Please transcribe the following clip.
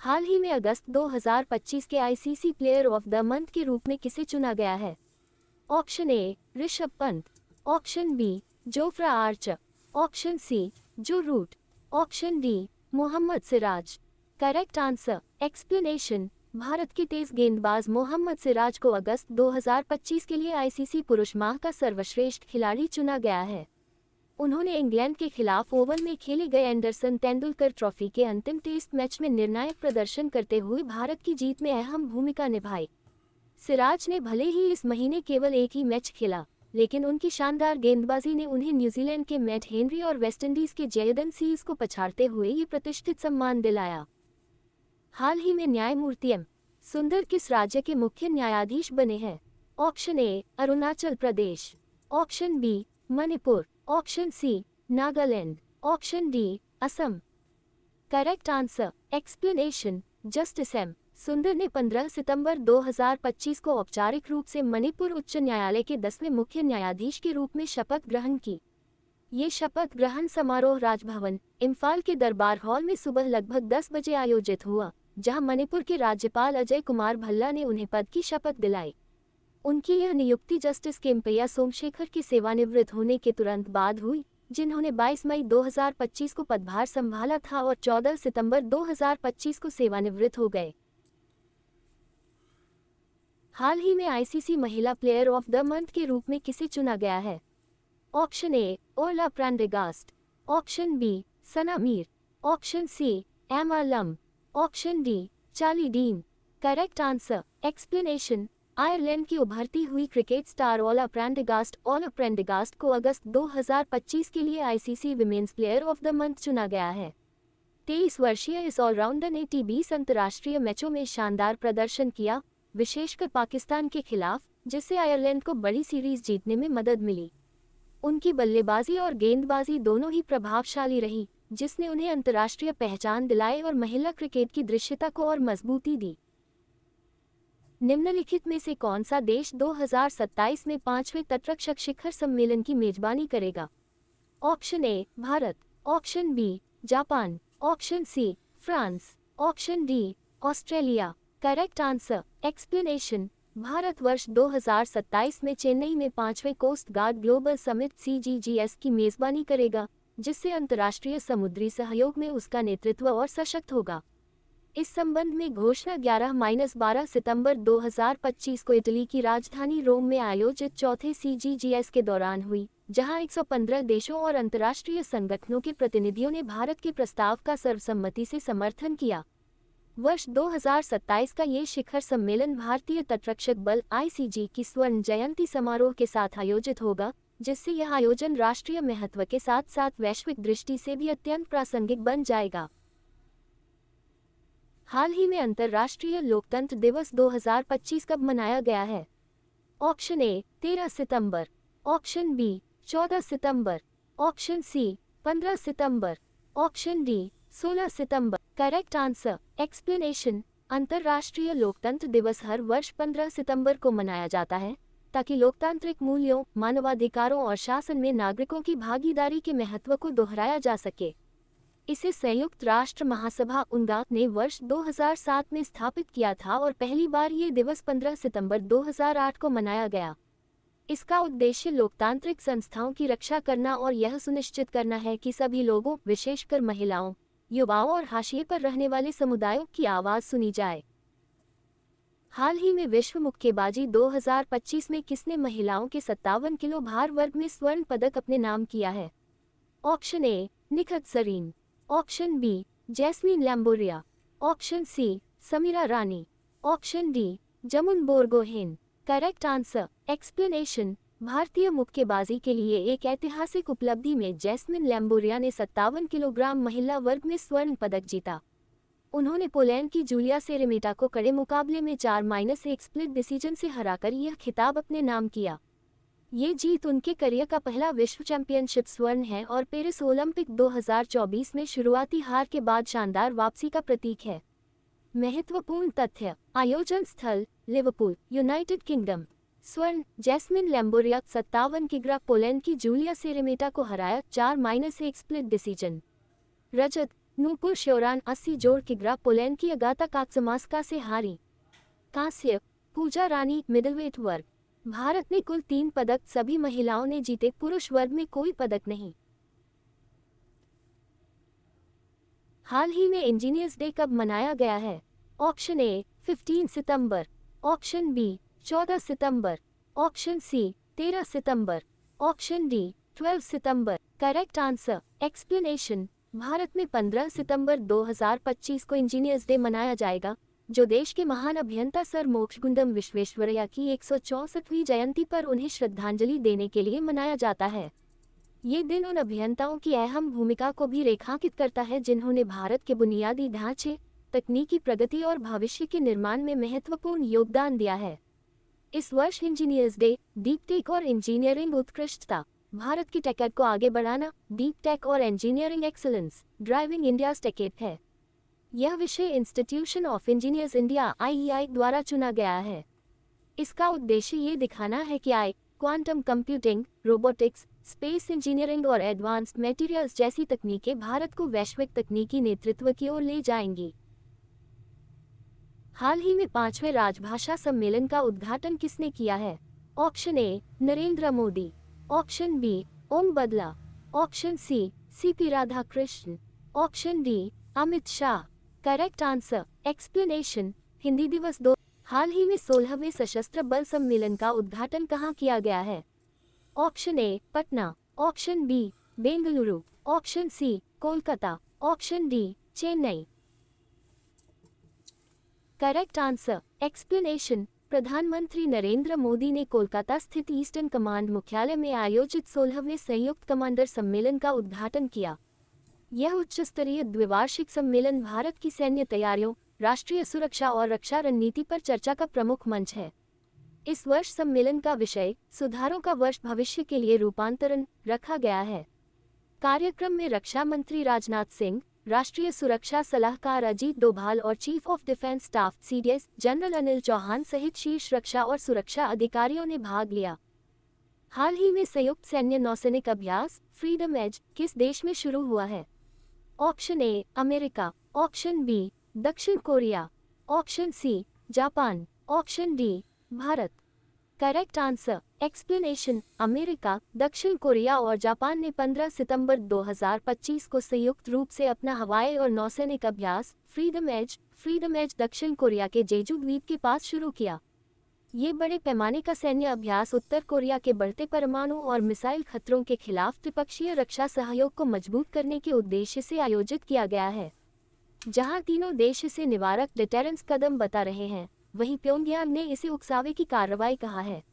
हाल ही में अगस्त 2025 के ICC player of the month के रूप में किसे चुना गया है? Option A Rishabh Pant, option B Jofra Archer, option C Joe Root, option D Mohammed Siraj. Correct answer explanation. Bharat के तेज गेंदबाज मोहम्मद सिराज को अगस्त 2025 के लिए आईसीसी पुरुष माह का सर्वश्रेष्ठ खिलाड़ी चुना गया है। उन्होंने इंग्लैंड के खिलाफ ओवल में खेले गए एंडरसन तेंदुलकर ट्रॉफी के अंतिम टेस्ट मैच में निर्णायक प्रदर्शन करते हुए भारत की जीत में अहम भूमिका निभाई। सिराज ने भले ही इस महीने केवल एक ही मैच खेला, लेकिन उनकी शानदार गेंदबाजी ने उन्हें न्यूजीलैंड के मैट हेनरी और वेस्टइंडीज के जेयदन सील्स को पछाड़ते हुए ये प्रतिष्ठित सम्मान दिलाया। हाल ही में न्यायमूर्ति एम. सुंदर किस राज्य के मुख्य न्यायाधीश बने हैं? Option A Arunachal Pradesh, option B Manipur, option C Nagaland, option D Assam. Correct answer explanation. Justice M. Sundar ने 15 सितंबर 2025 को औपचारिक रूप से मणिपुर उच्च न्यायालय के 10वें मुख्य न्यायाधीश के रूप में शपथ ग्रहण की। ये शपथ ग्रहण समारोह राजभवन, इम्फाल के दरबार हॉल में सुबह लगभग 10 बजे आयोजित हुआ, जहां मणिपुर के राज्यपाल अजय कुमार भल्ला ने उन्हें पद की शपथ दिलाई। उनकी यह नियुक्ति जस्टिस केम्पैया सोमशेखर के सेवानिवृत्त होने के तुरंत बाद हुई, जिन्होंने 22 मई 2025 को पदभार संभाला था और 14 सितंबर 2025 को सेवानिवृत्त हो गए। हाल ही में आईसीसी महिला प्लेयर ऑफ द मंथ के रूप में किसे चुना गया है? Option A Orla Prendergast, option B Sana Mir, option C Emma Lamb, option D Charlie Dean. Correct answer explanation. Ireland की उभरती हुई क्रिकेट स्टार ओला प्रेंडरगास्ट को अगस्त 2025 के लिए ICC women's player of the month चुना गया है। 23 वर्षीय इस ऑलराउंडर ने T20 अंतर्राष्ट्रीय मैचों में शानदार प्रदर्शन किया, विशेषकर पाकिस्तान के खिलाफ, जिससे आयरलैंड को बड़ी सीरीज जीतने में मदद मिली। उनकी बल्लेबाजी और गेंदबाजी दोनों ही प्रभावशाली रही, जिसने उन्हें अंतर्राष्ट्रीय पहचान दिलाई और महिला क्रिकेट की दृश्यता को और मजबूती दी। निम्नलिखित में से कौन सा देश 2027 में 5वें तटरक्षक शिखर सम्मेलन की मेजबानी करेगा? Option A Bharat, option B Japan, option C France, option D Australia. Correct answer explanation. Bharat वर्ष 2027 में चेन्नई में 5वें coast guard global summit CGGS की मेजबानी करेगा, जिससे अंतर्राष्ट्रीय समुद्री सहयोग में उसका नेतृत्व और सशक्त होगा। इस संबंध में घोषणा 11-12 सितंबर 2025 को इटली की राजधानी रोम में आयोजित चौथे CGGS के दौरान हुई, जहां 115 देशों और अंतर्राष्ट्रीय संगठनों के प्रतिनिधियों ने भारत के प्रस्ताव का सर्वसम्मति से समर्थन किया। वर्ष 2027 का ये शिखर सम्मेलन भारतीय तटरक्षक बल ICG की स्वर्ण जयंती समारोह के साथ आयोजित होगा, जिससे यह आयोजन राष्ट्रीय महत्व के साथ साथ वैश्विक दृष्टि से भी अत्यंत प्रासंगिक बन जाएगा। हाल ही में अंतर्राष्ट्रीय लोकतंत्र दिवस 2025 कब मनाया गया है? ऑप्शन ए 13 सितंबर, ऑप्शन बी 14 सितंबर, ऑप्शन सी 15 सितंबर, ऑप्शन डी 16 सितंबर। Correct answer explanation. अंतर्राष्ट्रीय लोकतंत्र दिवस हर वर्ष 15 सितंबर को मनाया जाता है, ताकि लोकतांत्रिक मूल्यों, मानवाधिकारों और शासन में नागरिकों की भागीदारी के महत्व को दोहराया जा सके। इसे संयुक्त राष्ट्र महासभा UNGA ने वर्ष 2007 में स्थापित किया था और पहली बार ये दिवस 15 सितंबर 2008 को मनाया गया। इसका उद्देश्य लोकतांत्रिक संस्थाओं की रक्षा करना और यह सुनिश्चित करना है कि सभी लोगों, विशेषकर महिलाओं, युवाओं और हाशिए पर रहने वाले समुदायों की आवाज़ सुनी जाए। हाल ही में विश्व मुक्केबाजी 2025 में किसने महिलाओं के 57 किलो भार वर्ग में स्वर्ण पदक अपने नाम किया है? Option A Nikhat Zareen, option B Jaismine Lamboria, option C Sameera Rani, option D Jamuna Borgohain. Correct answer explanation. भारतीय मुक्केबाजी के लिए एक ऐतिहासिक उपलब्धि में जैस्मिन लैम्बोरिया ने 57 किलोग्राम महिला वर्ग में स्वर्ण पदक जीता। उन्होंने पोलैंड की जूलिया सेरेमेटा को कड़े मुकाबले में 4-1 स्प्लिट डिसीजन से हराकर यह खिताब अपने नाम किया। ये जीत उनके करियर का पहला विश्व चैंपियनशिप स्वर्ण है और पेरिस ओलंपिक 2024 में शुरुआती हार के बाद शानदार वापसी का प्रतीक है। महत्वपूर्ण तथ्य: आयोजन स्थल लिवरपूल, यूनाइटेड किंगडम। स्वर्ण: जैस्मिन लैम्बोरिया 57 किलोग्राम पोलैंड की जूलिया सेरेमेटा को हराया 4-1 स्प्लिट डिसीजन। रजत: नूपुर श्योरान 80 जोड़ किग्रा पोलैंड की अगाता कात्समास्का से हारी। कांस्य, पूजा रानी मिडलवेट वर्ग। भारत ने कुल 3 पदक, सभी महिलाओं ने जीते, पुरुष वर्ग में कोई पदक नहीं। हाल ही में इंजीनियर्स डे कब मनाया गया है? ऑप्शन ए 15 सितंबर, ऑप्शन बी 14 सितंबर, ऑप्शन सी 13 सितंबर, ऑप्शन डी 12 सितंबर। Correct answer explanation. भारत में 15 सितंबर 2025 को इंजीनियर्स डे मनाया जाएगा, जो देश के महान अभियंता सर मोक्षगुंडम विश्वेश्वरैया की 164वीं जयंती पर उन्हें श्रद्धांजलि देने के लिए मनाया जाता है। ये दिन उन अभियंताओं की अहम भूमिका को भी रेखांकित करता है जिन्होंने भारत के बुनियादी ढांचे, तकनीकी प्रगति और भविष्य के निर्माण में महत्वपूर्ण योगदान दिया है। इस वर्ष इंजीनियर्स डे डीप टेक और इंजीनियरिंग उत्कृष्टता, भारत की टेक को आगे बढ़ाना, डीप टेक और engineering excellence, driving India's tech है। यह विषय institution of engineers India (IEI) द्वारा चुना गया है। इसका उद्देश्य ये दिखाना है कि quantum computing, robotics, space engineering और एडवांस्ड मटेरियल्स जैसी तकनीकें भारत को वैश्विक तकनीकी नेतृत्व की ओर ले जाएंगी। हाल ही में 5वें राजभाषा सम्मेलन का उद्घाटन किसने किया है? Option A Narendra Modi, option B Om Birla, option C CP Radhakrishnan, option D Amit Shah. Correct answer explanation. Hindi दिवस 2। हाल ही में 16वें सशस्त्र बल सम्मेलन का उद्घाटन कहाँ किया गया है? Option A Patna, option B Bengaluru, option C Kolkata, option D Chennai. Correct answer explanation. प्रधानमंत्री नरेंद्र मोदी ने कोलकाता स्थित ईस्टर्न कमांड मुख्यालय में आयोजित 16वें संयुक्त कमांडर सम्मेलन का उद्घाटन किया। यह उच्च स्तरीय द्विवार्षिक सम्मेलन भारत की सैन्य तैयारियों, राष्ट्रीय सुरक्षा और रक्षा रणनीति पर चर्चा का प्रमुख मंच है। इस वर्ष सम्मेलन का विषय सुधारों का वर्ष भविष्य के लिए रूपांतरण रखा गया है। कार्यक्रम में रक्षा मंत्री राजनाथ सिंह, राष्ट्रीय सुरक्षा सलाहकार अजीत डोभाल और chief of defence staff CDS general Anil Chauhan सहित शीर्ष रक्षा और सुरक्षा अधिकारियों ने भाग लिया। हाल ही में संयुक्त सैन्य नौसैनिक अभ्यास फ्रीडम एज किस देश में शुरू हुआ है? Option A America, option B दक्षिण Korea, option C Japan, option D Bharat. Correct answer explanation. America, दक्षिण कोरिया और जापान ने 15 सितंबर 2025 को संयुक्त रूप से अपना हवाई और नौसैनिक अभ्यास फ्रीडम एज दक्षिण कोरिया के जेजू द्वीप के पास शुरू किया। ये बड़े पैमाने का सैन्य अभ्यास उत्तर कोरिया के बढ़ते परमाणु और मिसाइल खतरों के खिलाफ त्रिपक्षीय रक्षा सहयोग को मजबूत करने के उद्देश्य से आयोजित किया गया है। जहां तीनों देश इसे निवारक डिटेरेंस कदम बता रहे हैं, वहीं प्योंगयांग ने इसे उकसावे की कार्रवाई कहा है।